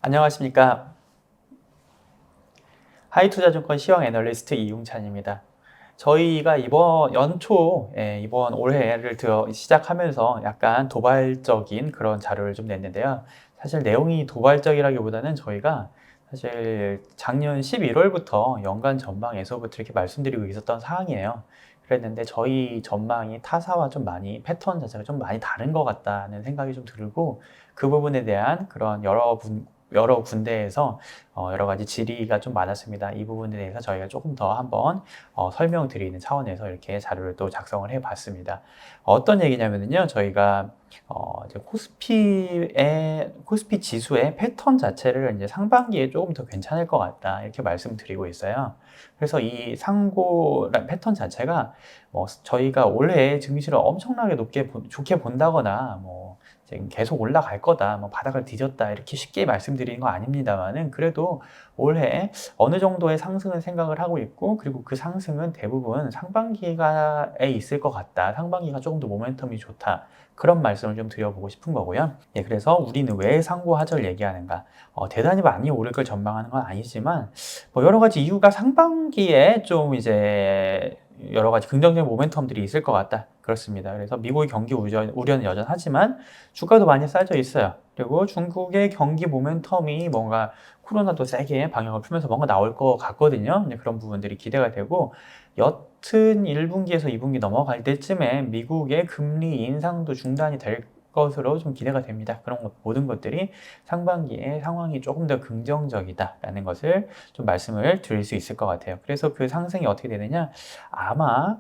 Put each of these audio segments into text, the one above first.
안녕하십니까. 하이투자증권 시황 애널리스트 이웅찬입니다. 저희가 이번 연초, 이번 올해를 시작하면서 약간 도발적인 그런 자료를 좀 냈는데요. 사실 내용이 도발적이라기보다는 저희가 사실 작년 11월부터 연간 전망에서부터 이렇게 말씀드리고 있었던 사항이에요. 그랬는데 저희 전망이 타사와 좀 많이 패턴 자체가 좀 많이 다른 것 같다는 생각이 좀 들고, 그 부분에 대한 그런 여러 군데에서 여러 가지 질의가 좀 많았습니다. 이 부분에 대해서 저희가 조금 더 한번 설명드리는 차원에서 이렇게 자료를 또 작성을 해봤습니다. 어떤 얘기냐면요, 저희가 이제 코스피 지수의 패턴 자체를 이제 상반기에 조금 더 괜찮을 것 같다, 이렇게 말씀드리고 있어요. 그래서 이 상고 패턴 자체가 저희가 올해 증시를 엄청나게 좋게 본다거나 지금 계속 올라갈 거다, 바닥을 뒤졌다, 이렇게 쉽게 말씀드리는 거 아닙니다만은, 그래도 올해 어느 정도의 상승을 생각을 하고 있고, 그리고 그 상승은 대부분 상반기에 있을 것 같다, 상반기가 조금 더 모멘텀이 좋다, 그런 말씀을 좀 드려보고 싶은 거고요. 그래서 우리는 왜 상고하절 얘기하는가? 대단히 많이 오를 걸 전망하는 건 아니지만, 여러 가지 이유가 상반기에 좀 이제 여러 가지 긍정적인 모멘텀들이 있을 것 같다, 그렇습니다. 그래서 미국의 경기 우려는 여전하지만 주가도 많이 싸져 있어요. 그리고 중국의 경기 모멘텀이 뭔가 코로나도 세게 방역을 풀면서 뭔가 나올 것 같거든요. 그런 부분들이 기대가 되고, 여튼 1분기에서 2분기 넘어갈 때쯤에 미국의 금리 인상도 중단이 될 것으로 좀 기대가 됩니다. 그런 모든 것들이 상반기에 상황이 조금 더 긍정적이다라는 것을 좀 말씀을 드릴 수 있을 것 같아요. 그래서 그 상승이 어떻게 되느냐? 아마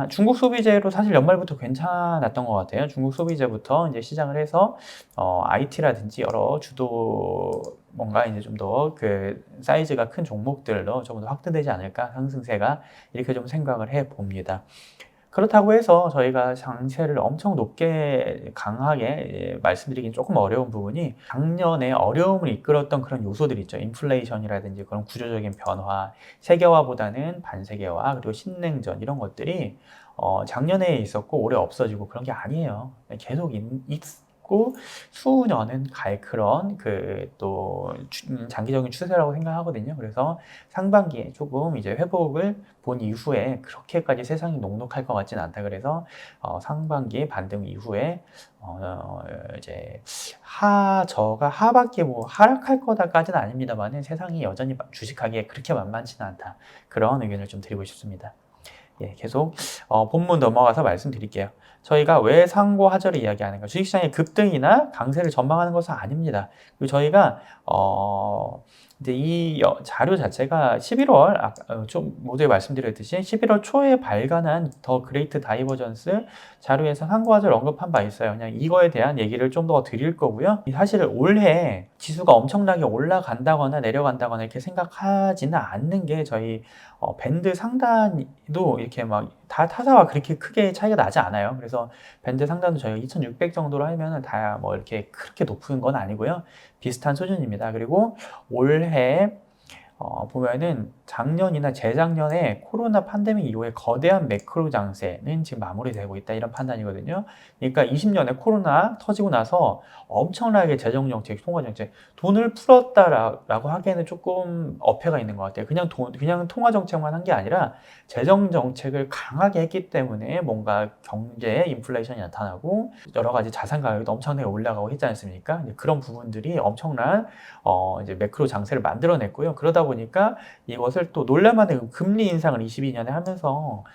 중국 소비재로 사실 연말부터 괜찮았던 것 같아요. 중국 소비재부터 이제 시작을 해서 IT라든지 여러 주도 뭔가 이제 좀 더 그 사이즈가 큰 종목들로 조금 더 확대되지 않을까, 상승세가, 이렇게 좀 생각을 해 봅니다. 그렇다고 해서 저희가 장세를 엄청 높게 강하게 말씀드리긴 조금 어려운 부분이, 작년에 어려움을 이끌었던 그런 요소들 있죠. 인플레이션이라든지 그런 구조적인 변화, 세계화보다는 반세계화, 그리고 신냉전, 이런 것들이 작년에 있었고 올해 없어지고 그런 게 아니에요. 계속 있고 수년은 갈 그런 또 장기적인 추세라고 생각하거든요. 그래서 상반기에 조금 이제 회복을 본 이후에 그렇게까지 세상이 녹록할 것 같지는 않다. 그래서 상반기 반등 이후에 이제 저가 하반기에 하락할 거다까지는 아닙니다만은, 세상이 여전히 주식하기에 그렇게 만만치는 않다, 그런 의견을 좀 드리고 싶습니다. 계속 본문 넘어가서 말씀드릴게요. 저희가 왜 상고하절을 이야기하는가? 주식시장의 급등이나 강세를 전망하는 것은 아닙니다. 그리고 저희가 이제 이 자료 자체가 11월, 좀 모두에 말씀드렸듯이 11월 초에 발간한 더 그레이트 다이버전스 자료에서 상고하절 언급한 바 있어요. 그냥 이거에 대한 얘기를 좀 더 드릴 거고요. 사실 올해 지수가 엄청나게 올라간다거나 내려간다거나 이렇게 생각하지는 않는 게, 저희 밴드 상단도 이렇게 막 다 타사와 그렇게 크게 차이가 나지 않아요. 그래서 밴드 상단도 저희가 2600 정도로 하면은 다 이렇게 그렇게 높은 건 아니고요. 비슷한 수준입니다. 그리고 올해 보면은 작년이나 재작년에 코로나 팬데믹 이후에 거대한 매크로 장세는 지금 마무리되고 있다, 이런 판단이거든요. 그러니까 20년에 코로나 터지고 나서 엄청나게 재정정책, 통화정책, 돈을 풀었다라고 하기에는 조금 어폐가 있는 것 같아요. 그냥 통화정책만 한 게 아니라 재정정책을 강하게 했기 때문에 뭔가 경제에 인플레이션이 나타나고 여러 가지 자산 가격도 엄청나게 올라가고 했지 않습니까? 그런 부분들이 엄청난 이제 매크로 장세를 만들어냈고요. 그러다 보니까 이것을 또 놀랄만한 금리 인상을 22년에 하면서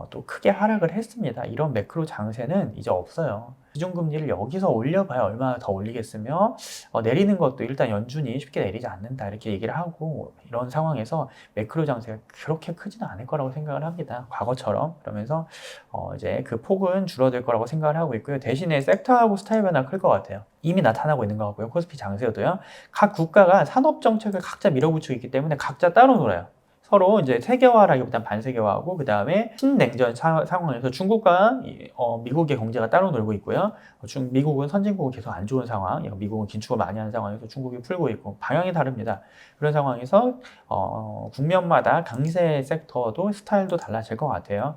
또 크게 하락을 했습니다. 이런 매크로 장세는 이제 없어요. 기준금리를 여기서 올려봐야 얼마나 더 올리겠으며, 내리는 것도 일단 연준이 쉽게 내리지 않는다, 이렇게 얘기를 하고, 이런 상황에서 매크로 장세가 그렇게 크지는 않을 거라고 생각을 합니다. 과거처럼. 그러면서 이제 그 폭은 줄어들 거라고 생각을 하고 있고요. 대신에 섹터하고 스타일 변화가 클 것 같아요. 이미 나타나고 있는 것 같고요. 코스피 장세도요. 각 국가가 산업 정책을 각자 밀어붙이고 있기 때문에 각자 따로 놀아요. 서로 이제 세계화라기보단 반세계화하고 그 다음에 신냉전 상황에서 중국과 미국의 경제가 따로 놀고 있고요. 미국은 선진국은 계속 안 좋은 상황, 미국은 긴축을 많이 하는 상황에서 중국이 풀고 있고 방향이 다릅니다. 그런 상황에서 국면마다 강세 섹터도 스타일도 달라질 것 같아요.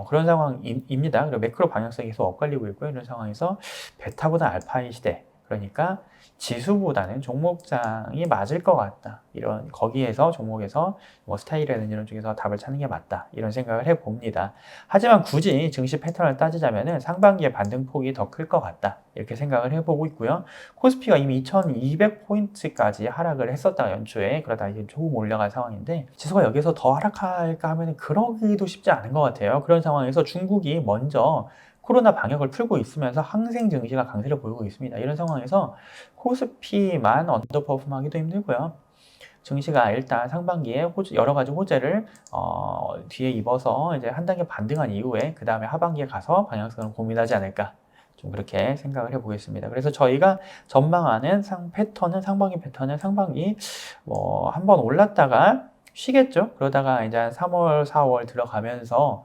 그런 상황입니다. 그리고 매크로 방향성이 계속 엇갈리고 있고요. 이런 상황에서 베타보다 알파의 시대, 그러니까 지수보다는 종목장이 맞을 것 같다. 이런 거기에서 종목에서 뭐 스타일이라든지 이런 쪽에서 답을 찾는 게 맞다. 이런 생각을 해봅니다. 하지만 굳이 증시 패턴을 따지자면은 상반기에 반등폭이 더 클 것 같다. 이렇게 생각을 해보고 있고요. 코스피가 이미 2200포인트까지 하락을 했었다 연초에. 그러다 이제 조금 올라간 상황인데 지수가 여기서 더 하락할까 하면 그러기도 쉽지 않은 것 같아요. 그런 상황에서 중국이 먼저 코로나 방역을 풀고 있으면서 항생 증시가 강세를 보이고 있습니다. 이런 상황에서 코스피만 언더퍼폼하기도 힘들고요. 증시가 일단 상반기에 여러 가지 호재를 뒤에 입어서 이제 한 단계 반등한 이후에 그 다음에 하반기에 가서 방향성을 고민하지 않을까. 좀 그렇게 생각을 해보겠습니다. 그래서 저희가 전망하는 상반기 패턴은 상반기 한번 올랐다가 쉬겠죠. 그러다가 이제 한 3월, 4월 들어가면서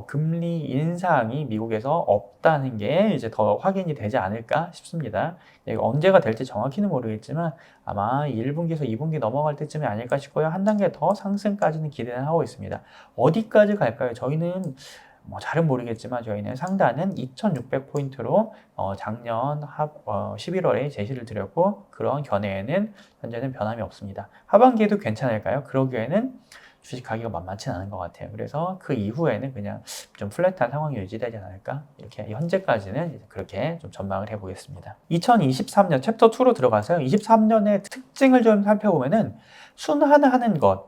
금리 인상이 미국에서 없다는 게 이제 더 확인이 되지 않을까 싶습니다. 언제가 될지 정확히는 모르겠지만 아마 1분기에서 2분기 넘어갈 때쯤이 아닐까 싶고요. 한 단계 더 상승까지는 기대는 하고 있습니다. 어디까지 갈까요? 저희는 잘은 모르겠지만 저희는 상단은 2600포인트로 작년 11월에 제시를 드렸고 그런 견해에는 현재는 변함이 없습니다. 하반기에도 괜찮을까요? 그러기에는 주식 가격이 만만치 않은 것 같아요. 그래서 그 이후에는 그냥 좀 플랫한 상황이 유지되지 않을까? 이렇게 현재까지는 그렇게 좀 전망을 해보겠습니다. 2023년 챕터 2로 들어가서요. 23년의 특징을 좀 살펴보면은 순환하는 것,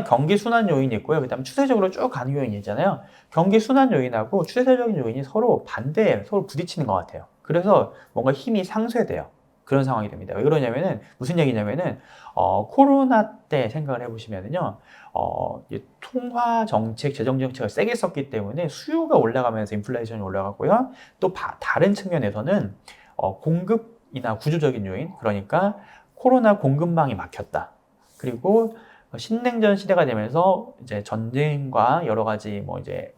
경기 순환 요인이 있고요. 그 다음에 추세적으로 쭉 가는 요인이 있잖아요. 경기 순환 요인하고 추세적인 요인이 서로 반대에 서로 부딪히는 것 같아요. 그래서 뭔가 힘이 상쇄돼요. 그런 상황이 됩니다. 왜 그러냐면은 무슨 얘기냐면은 코로나 때 생각을 해보시면은요. 통화 정책, 재정 정책을 세게 썼기 때문에 수요가 올라가면서 인플레이션이 올라갔고요. 또 다른 측면에서는 공급이나 구조적인 요인, 그러니까 코로나 공급망이 막혔다. 그리고 신냉전 시대가 되면서 이제 전쟁과 여러 가지 이제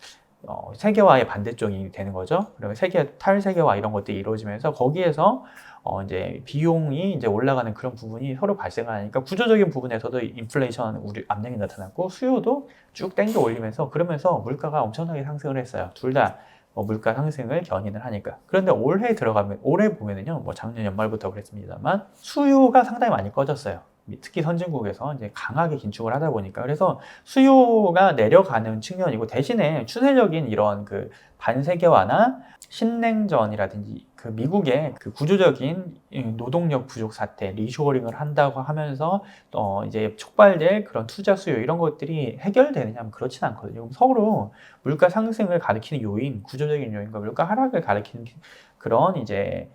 세계화의 반대쪽이 되는 거죠. 그러면 탈세계화 이런 것들이 이루어지면서 거기에서 이제 비용이 이제 올라가는 그런 부분이 서로 발생하니까 구조적인 부분에서도 인플레이션 압력이 나타났고 수요도 쭉 땡겨 올리면서 그러면서 물가가 엄청나게 상승을 했어요. 둘 다 물가 상승을 견인을 하니까. 그런데 올해 보면은요, 작년 연말부터 그랬습니다만 수요가 상당히 많이 꺼졌어요. 특히 선진국에서 이제 강하게 긴축을 하다 보니까 그래서 수요가 내려가는 측면이고 대신에 추세적인 이런 그 반세계화나 신냉전이라든지 그 미국의 그 구조적인 노동력 부족 사태, 리쇼어링을 한다고 하면서 이제 촉발될 그런 투자 수요 이런 것들이 해결되느냐 하면 그렇진 않거든요. 서로 물가 상승을 가리키는 요인, 구조적인 요인과 물가 하락을 가리키는 그런 이제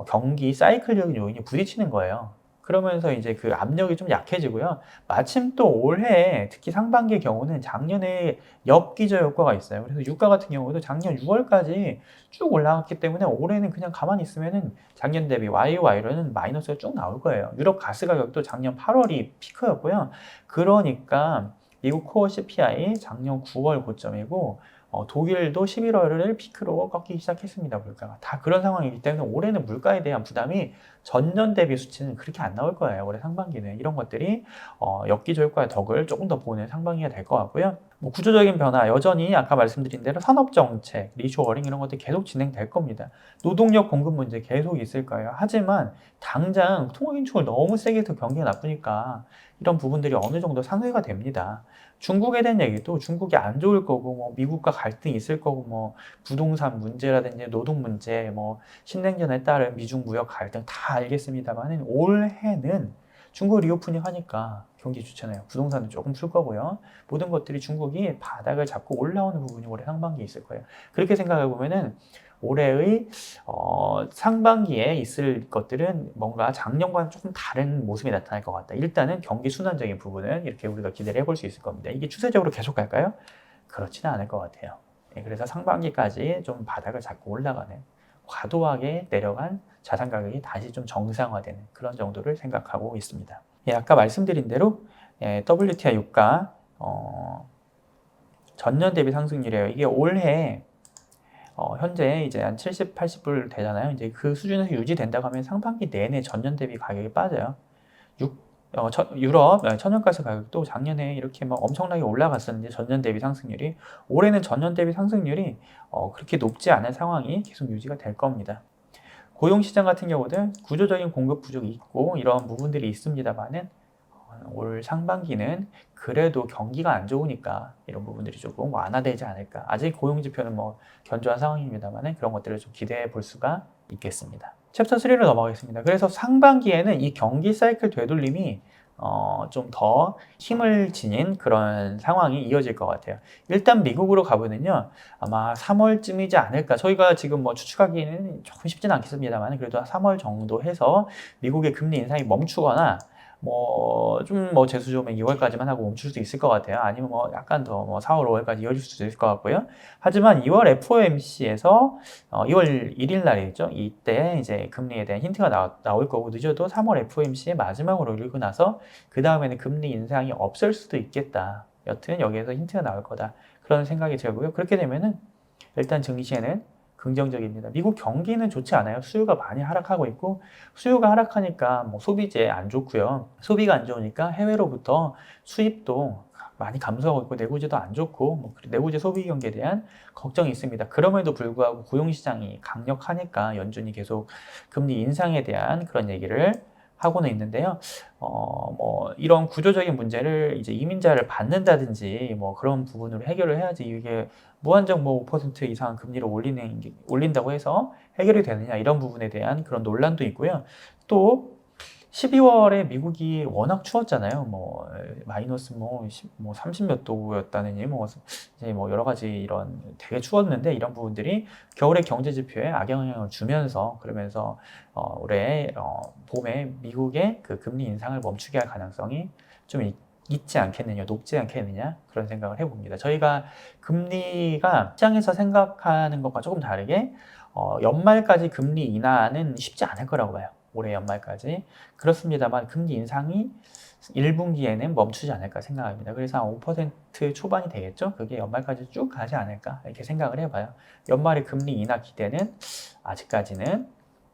경기 사이클적인 요인이 부딪히는 거예요. 그러면서 이제 그 압력이 좀 약해지고요. 마침 또 올해 특히 상반기의 경우는 작년에 역기저 효과가 있어요. 그래서 유가 같은 경우도 작년 6월까지 쭉 올라갔기 때문에 올해는 그냥 가만히 있으면은 작년 대비 YOY로는 마이너스가 쭉 나올 거예요. 유럽 가스 가격도 작년 8월이 피크였고요. 그러니까 미국 코어 CPI 작년 9월 고점이고 독일도 11월을 피크로 꺾이기 시작했습니다. 물가가. 다 그런 상황이기 때문에 올해는 물가에 대한 부담이 전년 대비 수치는 그렇게 안 나올 거예요. 올해 상반기는. 이런 것들이 역기저 효과의 덕을 조금 더 보는 상반기가 될 것 같고요. 구조적인 변화, 여전히 아까 말씀드린 대로 산업정책, 리쇼어링 이런 것들이 계속 진행될 겁니다. 노동력 공급 문제 계속 있을 거예요. 하지만 당장 통화긴축을 너무 세게 해서 경기가 나쁘니까 이런 부분들이 어느 정도 상쇄가 됩니다. 중국에 대한 얘기도 중국이 안 좋을 거고 미국과 갈등이 있을 거고 부동산 문제라든지 노동 문제 신냉전에 따른 미중 무역 갈등 다 알겠습니다만 올해는 중국 리오프닝 하니까 경기 좋잖아요. 부동산은 조금 풀 거고요. 모든 것들이 중국이 바닥을 잡고 올라오는 부분이 올해 상반기에 있을 거예요. 그렇게 생각해 보면은 올해의 상반기에 있을 것들은 뭔가 작년과는 조금 다른 모습이 나타날 것 같다. 일단은 경기 순환적인 부분은 이렇게 우리가 기대를 해볼 수 있을 겁니다. 이게 추세적으로 계속 갈까요? 그렇지는 않을 것 같아요. 그래서 상반기까지 좀 바닥을 잡고 올라가는 과도하게 내려간 자산 가격이 다시 좀 정상화되는 그런 정도를 생각하고 있습니다. 아까 말씀드린 대로 WTI 유가 전년 대비 상승률이에요. 이게 올해 현재 이제 한 70, 80불 되잖아요. 이제 그 수준에서 유지된다고 하면 상반기 내내 전년 대비 가격이 빠져요. 유럽 천연가스 가격도 작년에 이렇게 막 엄청나게 올라갔었는데 전년 대비 상승률이, 올해는 전년 대비 상승률이 그렇게 높지 않은 상황이 계속 유지가 될 겁니다. 고용시장 같은 경우는 구조적인 공급 부족이 있고 이런 부분들이 있습니다만은 올 상반기는 그래도 경기가 안 좋으니까 이런 부분들이 조금 완화되지 않을까. 아직 고용지표는 뭐 견조한 상황입니다만은 그런 것들을 좀 기대해 볼 수가 있겠습니다. 챕터 3로 넘어가겠습니다. 그래서 상반기에는 이 경기 사이클 되돌림이 좀 더 힘을 지닌 그런 상황이 이어질 것 같아요. 일단 미국으로 가보면요, 아마 3월쯤이지 않을까. 저희가 지금 뭐 추측하기는 조금 쉽지는 않겠습니다만 그래도 3월 정도 해서 미국의 금리 인상이 멈추거나 좀 재수 좋으면 2월까지만 하고 멈출 수도 있을 것 같아요. 아니면 약간 더 4월, 5월까지 이어질 수도 있을 것 같고요. 하지만 2월 FOMC에서 2월 1일 날이죠. 이때 이제 금리에 대한 힌트가 나올 거고, 늦어도 3월 FOMC의 마지막으로 읽고 나서 그 다음에는 금리 인상이 없을 수도 있겠다. 여튼 여기에서 힌트가 나올 거다. 그런 생각이 들고요. 그렇게 되면은 일단 증시에는 긍정적입니다. 미국 경기는 좋지 않아요. 수요가 많이 하락하고 있고, 수요가 하락하니까 소비재 안 좋고요. 소비가 안 좋으니까 해외로부터 수입도 많이 감소하고 있고, 내구재도 안 좋고, 내구재 소비 경기에 대한 걱정이 있습니다. 그럼에도 불구하고 고용시장이 강력하니까 연준이 계속 금리 인상에 대한 그런 얘기를 하고는 있는데요. 이런 구조적인 문제를 이제 이민자를 받는다든지 그런 부분으로 해결을 해야지, 이게 무한정 5% 이상 금리를 올린다고 해서 해결이 되느냐, 이런 부분에 대한 그런 논란도 있고요. 또 12월에 미국이 워낙 추웠잖아요. 마이너스 30몇 도였다느니 이제 여러 가지 이런 되게 추웠는데, 이런 부분들이 겨울의 경제 지표에 악영향을 주면서, 그러면서 올해 봄에 미국의 그 금리 인상을 멈추게 할 가능성이 좀 있지 않겠느냐, 높지 않겠느냐, 그런 생각을 해봅니다. 저희가 금리가 시장에서 생각하는 것과 조금 다르게 연말까지 금리 인하는 쉽지 않을 거라고 봐요. 올해 연말까지. 그렇습니다만 금리 인상이 1분기에는 멈추지 않을까 생각합니다. 그래서 한 5% 초반이 되겠죠? 그게 연말까지 쭉 가지 않을까 이렇게 생각을 해봐요. 연말에 금리 인하 기대는 아직까지는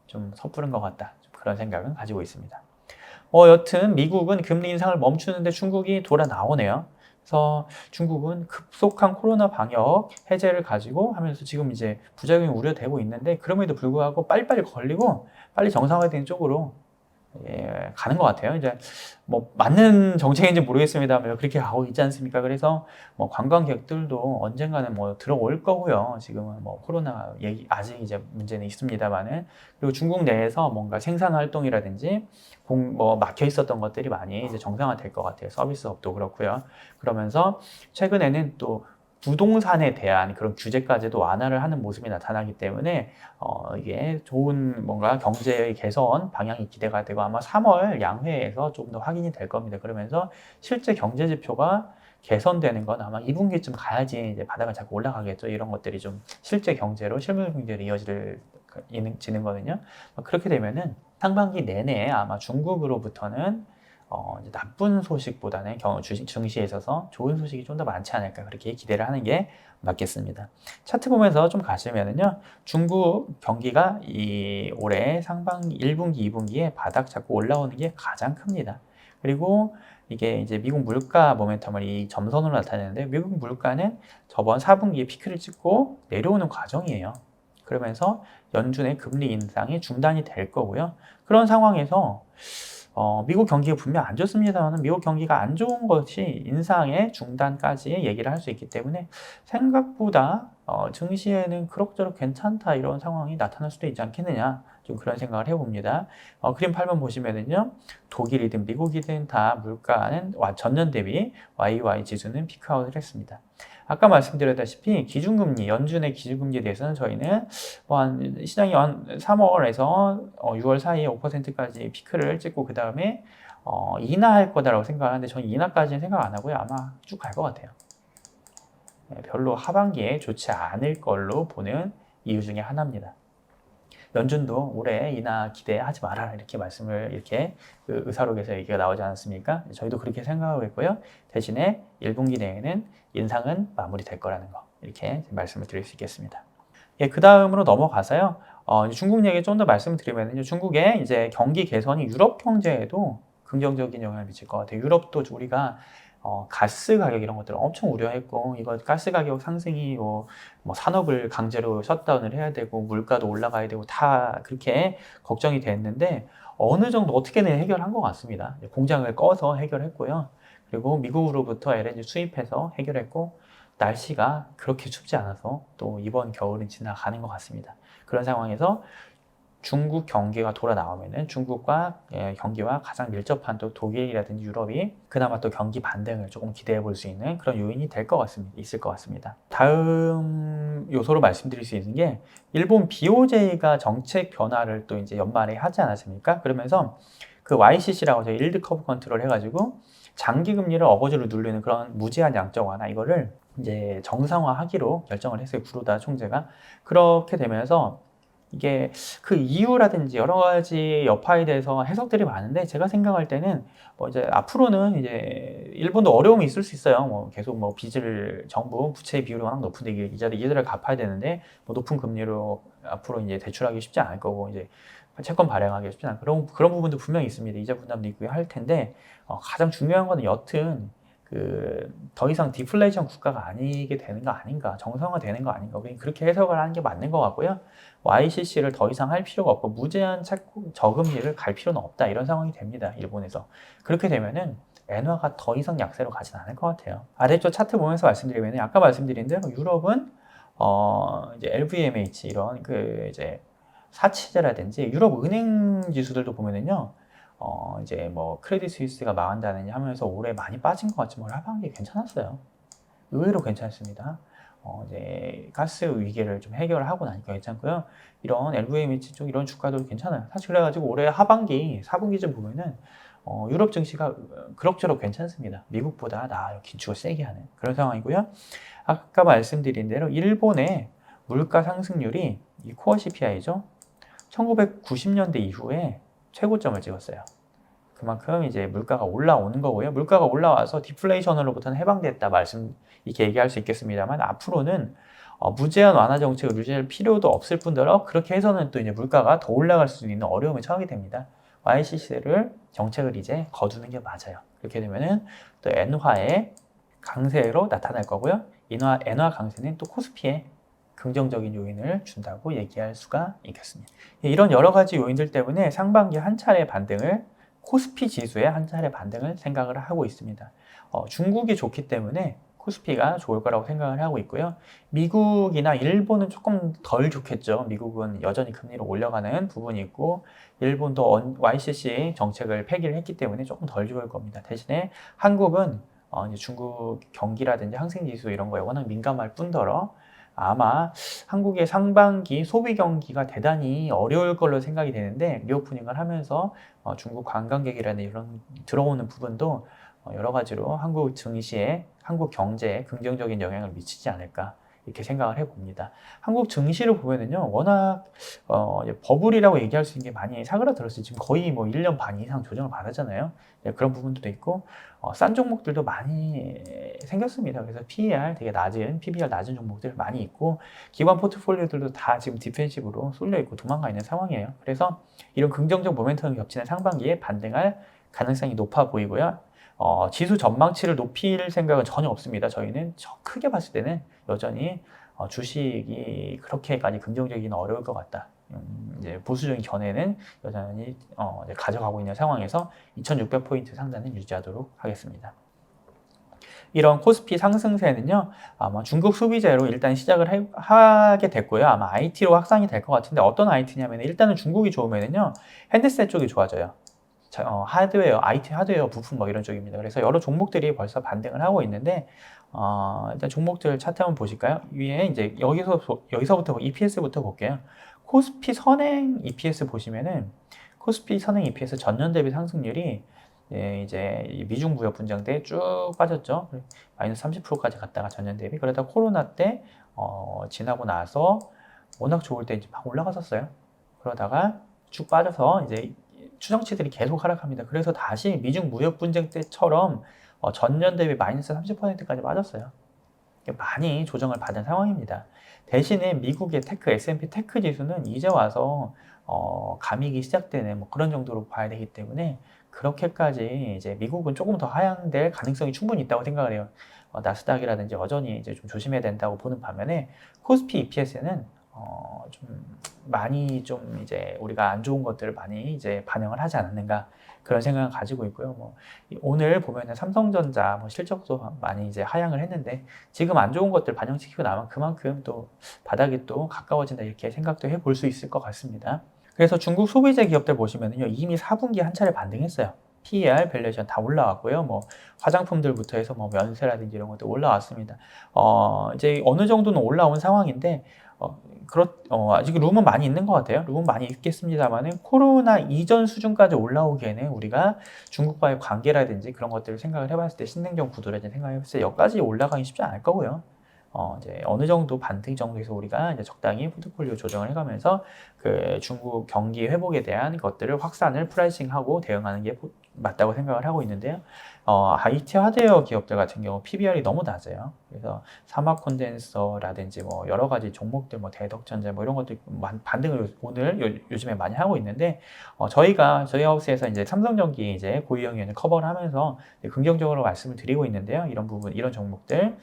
좀 섣부른 것 같다. 그런 생각은 가지고 있습니다. 여튼 미국은 금리 인상을 멈추는데 중국이 돌아 나오네요. 그래서 중국은 급속한 코로나 방역 해제를 가지고 하면서 지금 이제 부작용이 우려되고 있는데, 그럼에도 불구하고 빨리빨리 걸리고 빨리 정상화되는 쪽으로 가는 것 같아요. 이제 맞는 정책인지 모르겠습니다만 그렇게 가고 있지 않습니까? 그래서 관광객들도 언젠가는 들어올 거고요. 지금은 코로나 얘기 아직 이제 문제는 있습니다만은, 그리고 중국 내에서 뭔가 생산 활동이라든지 막혀 있었던 것들이 많이 이제 정상화될 것 같아요. 서비스업도 그렇고요. 그러면서 최근에는 또 부동산에 대한 그런 규제까지도 완화를 하는 모습이 나타나기 때문에 이게 좋은 뭔가 경제의 개선 방향이 기대가 되고, 아마 3월 양회에서 조금 더 확인이 될 겁니다. 그러면서 실제 경제 지표가 개선되는 건 아마 2분기쯤 가야지 이제 바닥을 잡고 올라가겠죠. 이런 것들이 좀 실제 경제로, 실물 경제로 이어지는 거든요. 그렇게 되면은 상반기 내내 아마 중국으로부터는 이제 나쁜 소식보다는 증시에 있어서 좋은 소식이 좀 더 많지 않을까, 그렇게 기대를 하는 게 맞겠습니다. 차트 보면서 좀 가시면은요, 중국 경기가 올해 상반기 1분기, 2분기에 바닥 잡고 올라오는 게 가장 큽니다. 그리고 이게 이제 미국 물가 모멘텀을 이 점선으로 나타내는데, 미국 물가는 저번 4분기에 피크를 찍고 내려오는 과정이에요. 그러면서 연준의 금리 인상이 중단이 될 거고요. 그런 상황에서 미국 경기가 분명 안 좋습니다만 미국 경기가 안 좋은 것이 인상의 중단까지 얘기를 할 수 있기 때문에 생각보다 증시에는 그럭저럭 괜찮다, 이런 상황이 나타날 수도 있지 않겠느냐, 좀 그런 생각을 해봅니다. 그림 8번 보시면은요, 독일이든 미국이든 다 물가는 전년 대비 YY 지수는 피크아웃을 했습니다. 아까 말씀드렸다시피 기준금리, 연준의 기준금리에 대해서는 저희는 시장이 3월에서 6월 사이에 5%까지 피크를 찍고 그 다음에 인하할 거다라고 생각하는데, 저는 인하까지는 생각 안 하고요. 아마 쭉 갈 것 같아요. 별로 하반기에 좋지 않을 걸로 보는 이유 중에 하나입니다. 연준도 올해 인하 기대하지 말아라 이렇게 말씀을 이렇게 그 의사록에서 얘기가 나오지 않았습니까? 저희도 그렇게 생각하고 있고요. 대신에 1분기 내에는 인상은 마무리될 거라는 거 이렇게 말씀을 드릴 수 있겠습니다. 예, 그 다음으로 넘어가서요. 중국 얘기 좀 더 말씀드리면 중국의 이제 경기 개선이 유럽 경제에도 긍정적인 영향을 미칠 것 같아요. 유럽도 우리가 가스 가격 이런 것들을 엄청 우려했고 이거 가스 가격 상승이 뭐 산업을 강제로 셧다운을 해야 되고 물가도 올라가야 되고 다 그렇게 걱정이 됐는데 어느 정도 어떻게든 해결한 것 같습니다. 공장을 꺼서 해결했고요. 그리고 미국으로부터 LNG 수입해서 해결했고 날씨가 그렇게 춥지 않아서 또 이번 겨울은 지나가는 것 같습니다. 그런 상황에서 중국 경기가 돌아 나오면은 중국과 경기와 가장 밀접한 또 독일이라든지 유럽이 그나마 또 경기 반등을 조금 기대해 볼 수 있는 그런 요인이 될 것 같습니다. 있을 것 같습니다. 다음 요소로 말씀드릴 수 있는 게 일본 BOJ가 정책 변화를 또 이제 연말에 하지 않았습니까? 그러면서 그 YCC라고 저희 일드 커브 컨트롤 해가지고 장기 금리를 어거지로 누르는 그런 무제한 양적 완화 이거를 이제 정상화하기로 결정을 했어요. 구로다 총재가. 그렇게 되면서 이게 그 이유라든지 여러 가지 여파에 대해서 해석들이 많은데 제가 생각할 때는 뭐 이제 앞으로는 이제 일본도 어려움이 있을 수 있어요. 뭐 계속 뭐 빚을 정부 부채 비율이 워낙 높은데 이자를 갚아야 되는데 뭐 높은 금리로 앞으로 이제 대출하기 쉽지 않을 거고 이제 채권 발행하기 쉽지 않고 그런 부분도 분명히 있습니다. 이자 분담도 있고 할 텐데 가장 중요한 거는 여튼 더 이상 디플레이션 국가가 아니게 되는 거 아닌가, 정상화 되는 거 아닌가, 우리는 그렇게 해석을 하는 게 맞는 것 같고요. YCC를 더 이상 할 필요가 없고 무제한 저금리를 갈 필요는 없다 이런 상황이 됩니다. 일본에서 그렇게 되면은 엔화가 더 이상 약세로 가진 않을 것 같아요. 아래쪽 차트 보면서 말씀드리면 아까 말씀드린 대로 유럽은 이제 LVMH 이런 이제 사치제라든지 유럽 은행 지수들도 보면은요. 이제 뭐 크레딧 스위스가 망한다느니 하면서 올해 많이 빠진 것 같지만 하반기 괜찮았어요. 의외로 괜찮습니다. 이제 가스 위기를 좀 해결하고 나니까 괜찮고요. 이런 LVMH 쪽 이런 주가도 괜찮아요. 사실 그래가지고 올해 하반기 4분기쯤 보면은 유럽 증시가 그럭저럭 괜찮습니다. 미국보다 나아요. 긴축을 세게 하는 그런 상황이고요. 아까 말씀드린 대로 일본의 물가 상승률이 이 코어 CPI죠. 1990년대 이후에 최고점을 찍었어요. 그만큼 이제 물가가 올라오는 거고요. 물가가 올라와서 디플레이션으로부터는 해방됐다 이렇게 얘기할 수 있겠습니다만 앞으로는 무제한 완화 정책을 유지할 필요도 없을 뿐더러 그렇게 해서는 또 이제 물가가 더 올라갈 수 있는 어려움에 처하게 됩니다. YCC를 정책을 이제 거두는 게 맞아요. 그렇게 되면은 또 엔화의 강세로 나타날 거고요. 엔화 강세는 또 코스피에 긍정적인 요인을 준다고 얘기할 수가 있겠습니다. 이런 여러 가지 요인들 때문에 상반기 한 차례 반등을 코스피 지수의 한 차례 반등을 생각을 하고 있습니다. 중국이 좋기 때문에 코스피가 좋을 거라고 생각을 하고 있고요. 미국이나 일본은 조금 덜 좋겠죠. 미국은 여전히 금리를 올려가는 부분이 있고 일본도 YCC 정책을 폐기를 했기 때문에 조금 덜 좋을 겁니다. 대신에 한국은 이제 중국 경기라든지 항생지수 이런 거에 워낙 민감할 뿐더러 아마 한국의 상반기 소비 경기가 대단히 어려울 걸로 생각이 되는데 리오프닝을 하면서 중국 관광객이라는 이런 들어오는 부분도 여러 가지로 한국 증시에 한국 경제에 긍정적인 영향을 미치지 않을까 이렇게 생각을 해봅니다. 한국 증시를 보면은요 워낙 버블이라고 얘기할 수 있는 게 많이 사그라들었어요. 지금 거의 뭐 1년 반 이상 조정을 받았잖아요. 그런 부분도 있고 싼 종목들도 많이 생겼습니다. 그래서 PER 되게 낮은, PBR 낮은 종목들 많이 있고 기관 포트폴리오들도 다 지금 디펜시브로 쏠려 있고 도망가 있는 상황이에요. 그래서 이런 긍정적 모멘텀이 겹치는 상반기에 반등할 가능성이 높아 보이고요. 지수 전망치를 높일 생각은 전혀 없습니다. 저희는 크게 봤을 때는 여전히 주식이 그렇게까지 긍정적이기는 어려울 것 같다. 이제 보수적인 견해는 여전히 이제 가져가고 있는 상황에서 2600포인트 상단은 유지하도록 하겠습니다. 이런 코스피 상승세는요, 아마 중국 소비재로 일단 시작을 하게 됐고요. 아마 IT로 확산이 될 것 같은데 어떤 IT냐면 일단은 중국이 좋으면은요, 핸드셋 쪽이 좋아져요. 하드웨어, IT 하드웨어 부품 뭐 이런 쪽입니다. 그래서 여러 종목들이 벌써 반등을 하고 있는데, 일단 종목들 차트 한번 보실까요? 위에 이제 여기서부터 EPS부터 볼게요. 코스피 선행 EPS 보시면은 코스피 선행 EPS 전년 대비 상승률이 이제 미중 무역 분쟁 때 쭉 빠졌죠. 마이너스 30%까지 갔다가 전년 대비. 그러다 코로나 때 지나고 나서 워낙 좋을 때 이제 막 올라갔었어요. 그러다가 쭉 빠져서 이제 추정치들이 계속 하락합니다. 그래서 다시 미중 무역 분쟁 때처럼 전년 대비 마이너스 30%까지 빠졌어요. 많이 조정을 받은 상황입니다. 대신에 미국의 테크, S&P 테크 지수는 이제 와서 감익이 시작되는 뭐 그런 정도로 봐야 되기 때문에 그렇게까지 이제 미국은 조금 더 하향될 가능성이 충분히 있다고 생각을 해요. 나스닥이라든지 여전히 이제 좀 조심해야 된다고 보는 반면에 코스피 EPS는 좀 많이 좀 이제 우리가 안 좋은 것들을 많이 이제 반영을 하지 않았는가 그런 생각을 가지고 있고요. 뭐 오늘 보면은 삼성전자 뭐 실적도 많이 이제 하향을 했는데 지금 안 좋은 것들 반영시키고 나면 그만큼 또 바닥이 또 가까워진다 이렇게 생각도 해볼 수 있을 것 같습니다. 그래서 중국 소비재 기업들 보시면은요 이미 4분기 한 차례 반등했어요. PER, 밸류에이션 다 올라왔고요. 뭐 화장품들부터 해서 뭐 면세라든지 이런 것도 올라왔습니다. 이제 어느 정도는 올라온 상황인데 아직 룸은 많이 있는 것 같아요. 룸은 많이 있겠습니다만은 코로나 이전 수준까지 올라오기에는 우리가 중국과의 관계라든지 그런 것들을 생각을 해봤을 때 신냉전 구도라든지 생각해봤을 때 여기까지 올라가기 쉽지 않을 거고요. 이제 어느 정도 반등 정도에서 우리가 이제 적당히 포트폴리오 조정을 해가면서 그 중국 경기 회복에 대한 것들을 확산을 프라이싱하고 대응하는 게 맞다고 생각을 하고 있는데요. IT 하드웨어 기업들 같은 경우 PBR이 너무 낮아요. 그래서 사막 콘덴서라든지 뭐 여러 가지 종목들, 뭐 대덕전자 뭐 이런 것들 반등을 오늘 요즘에 많이 하고 있는데 저희 하우스에서 이제 삼성전기 이제 고유형위원을 커버를 하면서 긍정적으로 말씀을 드리고 있는데요. 이런 부분, 이런 종목들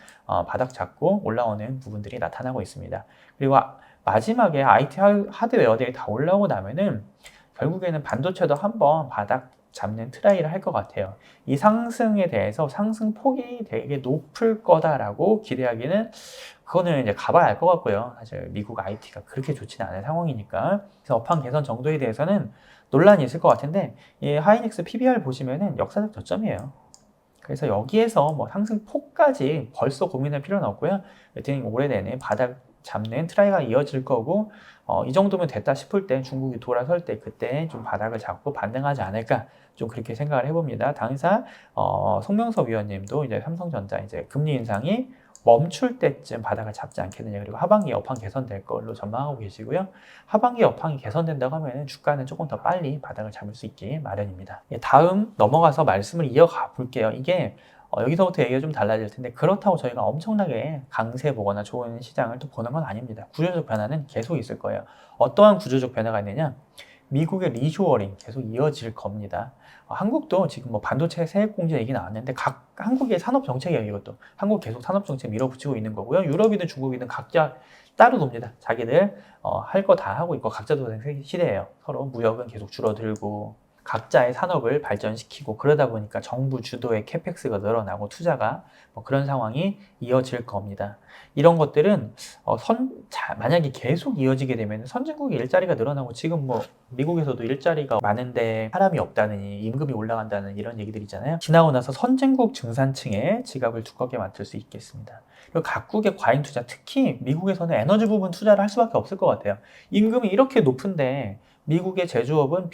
바닥 잡고 올라오는 부분들이 나타나고 있습니다. 그리고 마지막에 IT 하드웨어들이 다 올라오고 나면은 결국에는 반도체도 한번 바닥 잡는 트라이를 할 것 같아요. 이 상승에 대해서 상승폭이 되게 높을 거다라고 기대하기는 그거는 이제 가봐야 알 것 같고요. 사실 미국 IT가 그렇게 좋지는 않은 상황이니까. 그래서 업황 개선 정도에 대해서는 논란이 있을 것 같은데 이 하이닉스 PBR 보시면은 역사적 저점이에요. 그래서 여기에서 뭐 상승폭까지 벌써 고민할 필요는 없고요. 여튼 올해 내내 바닥 잡는 트라이가 이어질 거고 이 정도면 됐다 싶을 때 중국이 돌아설 때 그때 좀 바닥을 잡고 반등하지 않을까 좀 그렇게 생각을 해봅니다. 당사 송명섭 위원님도 이제 삼성전자 이제 금리 인상이 멈출 때쯤 바닥을 잡지 않겠느냐 그리고 하반기 업황 개선될 걸로 전망하고 계시고요. 하반기 업황이 개선된다고 하면 주가는 조금 더 빨리 바닥을 잡을 수 있기 마련입니다. 다음 넘어가서 말씀을 이어가 볼게요. 이게 여기서부터 얘기가 좀 달라질 텐데 그렇다고 저희가 엄청나게 강세 보거나 좋은 시장을 또 보는 건 아닙니다. 구조적 변화는 계속 있을 거예요. 어떠한 구조적 변화가 있느냐? 미국의 리쇼어링 계속 이어질 겁니다. 한국도 지금 뭐 반도체 세액 공제 얘기 나왔는데 각 한국의 산업 정책이에요. 이것도 한국 계속 산업 정책 밀어붙이고 있는 거고요. 유럽이든 중국이든 각자 따로 놉니다. 자기들 할 거 다 하고 있고 각자 도생 시대예요. 서로 무역은 계속 줄어들고 각자의 산업을 발전시키고 그러다 보니까 정부 주도의 캐펙스가 늘어나고 투자가 뭐 그런 상황이 이어질 겁니다. 이런 것들은 만약에 계속 이어지게 되면 선진국의 일자리가 늘어나고 지금 뭐 미국에서도 일자리가 많은데 사람이 없다느니 임금이 올라간다는 이런 얘기들 있잖아요. 지나고 나서 선진국 중산층의 지갑을 두껍게 만들 수 있겠습니다. 그리고 각국의 과잉 투자, 특히 미국에서는 에너지 부분 투자를 할 수밖에 없을 것 같아요. 임금이 이렇게 높은데 미국의 제조업은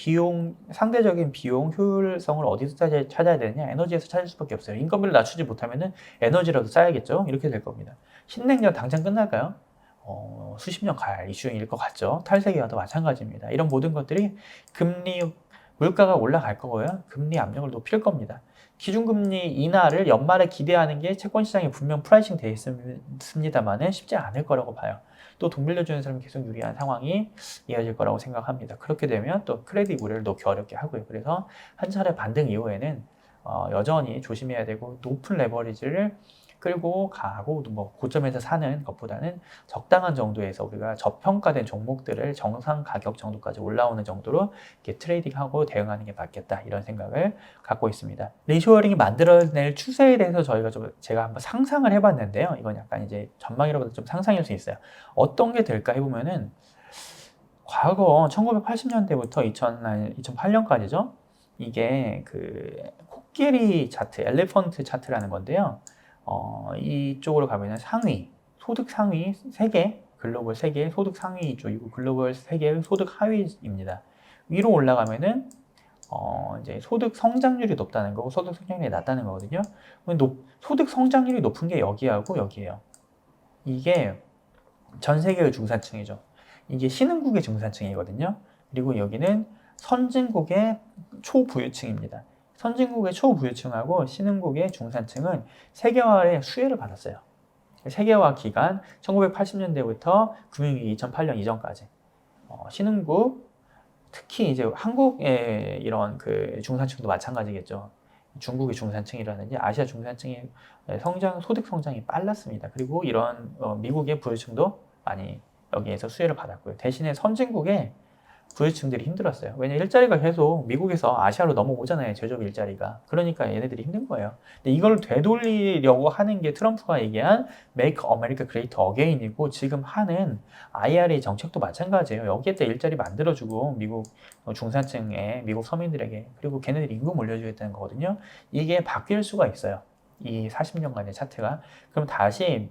상대적인 비용 효율성을 어디서 찾아야 되느냐? 에너지에서 찾을 수밖에 없어요. 인건비를 낮추지 못하면은 에너지라도 쌓야겠죠? 이렇게 될 겁니다. 신냉전 당장 끝날까요? 수십 년 갈 이슈일 것 같죠? 탈세계와도 마찬가지입니다. 이런 모든 것들이 물가가 올라갈 거고요. 금리 압력을 높일 겁니다. 기준금리 인하를 연말에 기대하는 게 채권시장에 분명 프라이싱 되어 있습니다만은 쉽지 않을 거라고 봐요. 또 돈 빌려주는 사람이 계속 유리한 상황이 이어질 거라고 생각합니다. 그렇게 되면 또 크레딧 우려를 놓기 어렵게 하고요. 그래서 한 차례 반등 이후에는 여전히 조심해야 되고 높은 레버리지를 끌고 가고 뭐 고점에서 사는 것보다는 적당한 정도에서 우리가 저평가된 종목들을 정상 가격 정도까지 올라오는 정도로 이렇게 트레이딩하고 대응하는 게 맞겠다 이런 생각을 갖고 있습니다. 리쇼어링이 만들어낼 추세에 대해서 제가 한번 상상을 해봤는데요. 이건 약간 이제 전망이라보다 좀 상상일 수 있어요. 어떤 게 될까 해보면은 과거 1980년대부터 2008년까지죠. 이게 그 코끼리 차트, 엘리펀트 차트라는 건데요. 이쪽으로 가면은 소득 상위 세계, 글로벌 세계 소득 상위 쪽이고 글로벌 세계 소득 하위입니다. 위로 올라가면은 이제 소득 성장률이 높다는 거고 소득 성장률이 낮다는 거거든요. 소득 성장률이 높은 게 여기하고 여기예요. 이게 전 세계의 중산층이죠. 이게 신흥국의 중산층이거든요. 그리고 여기는 선진국의 초부유층입니다. 선진국의 초부유층하고 신흥국의 중산층은 세계화의 수혜를 받았어요. 세계화 기간 1980년대부터 금융위기 2008년 이전까지 신흥국, 특히 이제 한국의 이런 그 중산층도 마찬가지겠죠. 중국의 중산층이라든지 아시아 중산층의 소득 성장이 빨랐습니다. 그리고 이런 미국의 부유층도 많이 여기에서 수혜를 받았고요. 대신에 선진국의 부유층들이 힘들었어요. 왜냐면 일자리가 계속 미국에서 아시아로 넘어오잖아요. 제조업 일자리가. 그러니까 얘네들이 힘든 거예요. 근데 이걸 되돌리려고 하는 게 트럼프가 얘기한 Make America Great Again이고 지금 하는 IRA 정책도 마찬가지예요. 여기에다 일자리 만들어주고 미국 중산층에 미국 서민들에게 그리고 걔네들이 임금 올려주겠다는 거거든요. 이게 바뀔 수가 있어요. 이 40년간의 차트가. 그럼 다시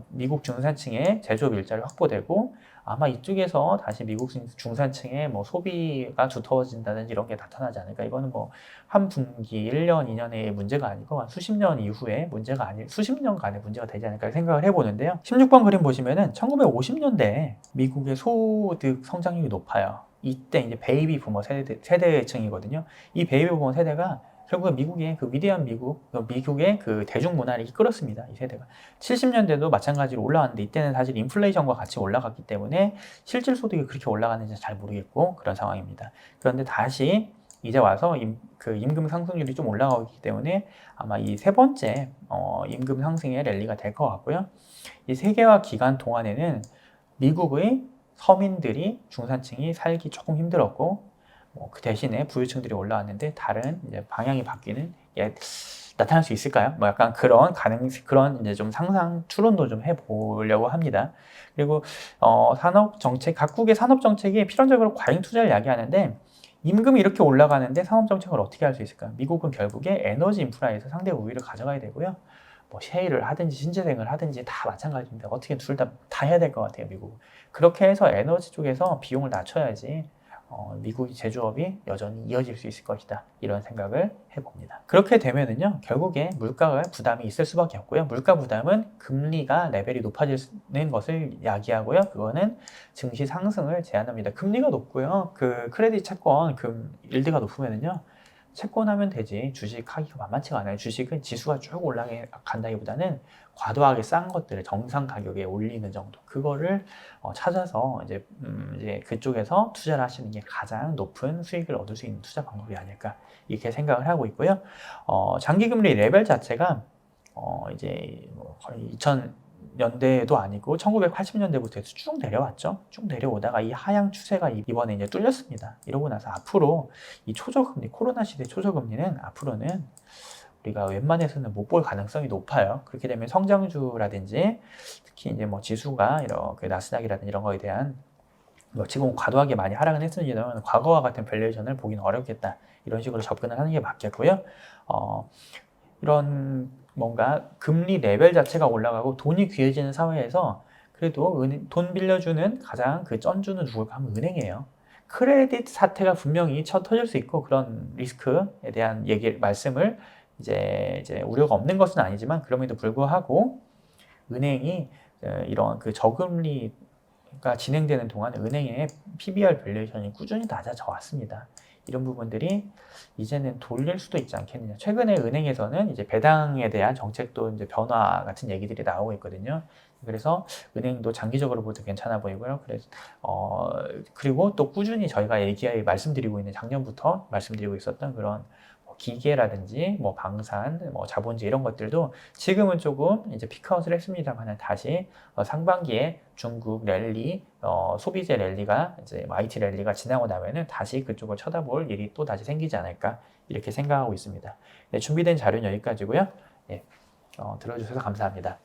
미국 중산층의 제조업 일자리 확보되고 아마 이쪽에서 다시 미국 중산층의 뭐 소비가 두터워진다든지 이런 게 나타나지 않을까. 이거는 뭐 한 분기, 1년, 2년의 문제가 아니고 한 수십 년 이후에 문제가 아닐, 수십 년간의 문제가 되지 않을까 생각을 해보는데요. 16번 그림 보시면은 1950년대에 미국의 소득 성장률이 높아요. 이때 이제 베이비 부머 세대층이거든요. 이 베이비 부머 세대가 결국에 미국의 그 위대한 미국의 그 대중문화를 이끌었습니다. 이 세대가. 70년대도 마찬가지로 올라왔는데 이때는 사실 인플레이션과 같이 올라갔기 때문에 실질 소득이 그렇게 올라가는지 잘 모르겠고 그런 상황입니다. 그런데 다시 이제 와서 그 임금 상승률이 좀 올라가기 때문에 아마 이 세 번째 임금 상승의 랠리가 될 것 같고요. 이 세계화 기간 동안에는 미국의 서민들이 중산층이 살기 조금 힘들었고 그 대신에 부유층들이 올라왔는데 다른 이제 방향이 바뀌는 게 나타날 수 있을까요? 뭐 약간 그런 이제 좀 상상 추론도 좀 해보려고 합니다. 그리고 산업 정책 각국의 산업 정책이 필연적으로 과잉 투자를 야기하는데 임금이 이렇게 올라가는데 산업 정책을 어떻게 할 수 있을까요? 미국은 결국에 에너지 인프라에서 상대 우위를 가져가야 되고요. 뭐 셰일을 하든지 신재생을 하든지 다 마찬가지입니다. 어떻게 둘 다 해야 될 것 같아요, 미국. 그렇게 해서 에너지 쪽에서 비용을 낮춰야지 미국의 제조업이 여전히 이어질 수 있을 것이다. 이런 생각을 해봅니다. 그렇게 되면은요, 결국에 물가가 부담이 있을 수밖에 없고요. 물가 부담은 금리가 레벨이 높아지는 것을 야기하고요. 그거는 증시 상승을 제한합니다. 금리가 높고요. 그 크레딧 채권 일드가 높으면은요, 채권하면 되지 주식하기가 만만치가 않아요. 주식은 지수가 쭉 올라간다기보다는 과도하게 싼 것들을 정상 가격에 올리는 정도 그거를 찾아서 이제 그쪽에서 투자를 하시는 게 가장 높은 수익을 얻을 수 있는 투자 방법이 아닐까 이렇게 생각을 하고 있고요. 장기금리 레벨 자체가 이제 거의 2000년대도 아니고 1980년대부터 해서 쭉 내려왔죠. 쭉 내려오다가 이 하향 추세가 이번에 이제 뚫렸습니다. 이러고 나서 앞으로 이 초저금리, 코로나 시대 초저금리는 앞으로는 우리가 웬만해서는 못 볼 가능성이 높아요. 그렇게 되면 성장주라든지 특히 이제 뭐 지수가 이렇게 나스닥이라든지 이런 거에 대한 뭐 지금 과도하게 많이 하락은 했습니다만 과거와 같은 밸류에이션을 보기는 어렵겠다. 이런 식으로 접근을 하는 게 맞겠고요. 이런 뭔가 금리 레벨 자체가 올라가고 돈이 귀해지는 사회에서 그래도 돈 빌려주는 가장 그 쩐주는 누굴까 하면 은행이에요. 크레딧 사태가 분명히 터질 수 있고 그런 리스크에 대한 말씀을 이제 우려가 없는 것은 아니지만 그럼에도 불구하고 은행이 이런 그 저금리가 진행되는 동안 은행의 PBR 밸류에이션이 꾸준히 낮아져 왔습니다. 이런 부분들이 이제는 돌릴 수도 있지 않겠느냐. 최근에 은행에서는 이제 배당에 대한 정책도 이제 변화 같은 얘기들이 나오고 있거든요. 그래서 은행도 장기적으로 볼 때 괜찮아 보이고요. 그래서 그리고 또 꾸준히 저희가 말씀드리고 있는 작년부터 말씀드리고 있었던 그런 기계라든지 뭐 방산, 뭐 자본주의 이런 것들도 지금은 조금 이제 피크아웃을 했습니다만 다시 상반기에 중국 랠리, 소비재 랠리가 이제 IT 랠리가 지나고 나면은 다시 그쪽을 쳐다볼 일이 또 다시 생기지 않을까 이렇게 생각하고 있습니다. 네, 준비된 자료는 여기까지고요. 네, 들어주셔서 감사합니다.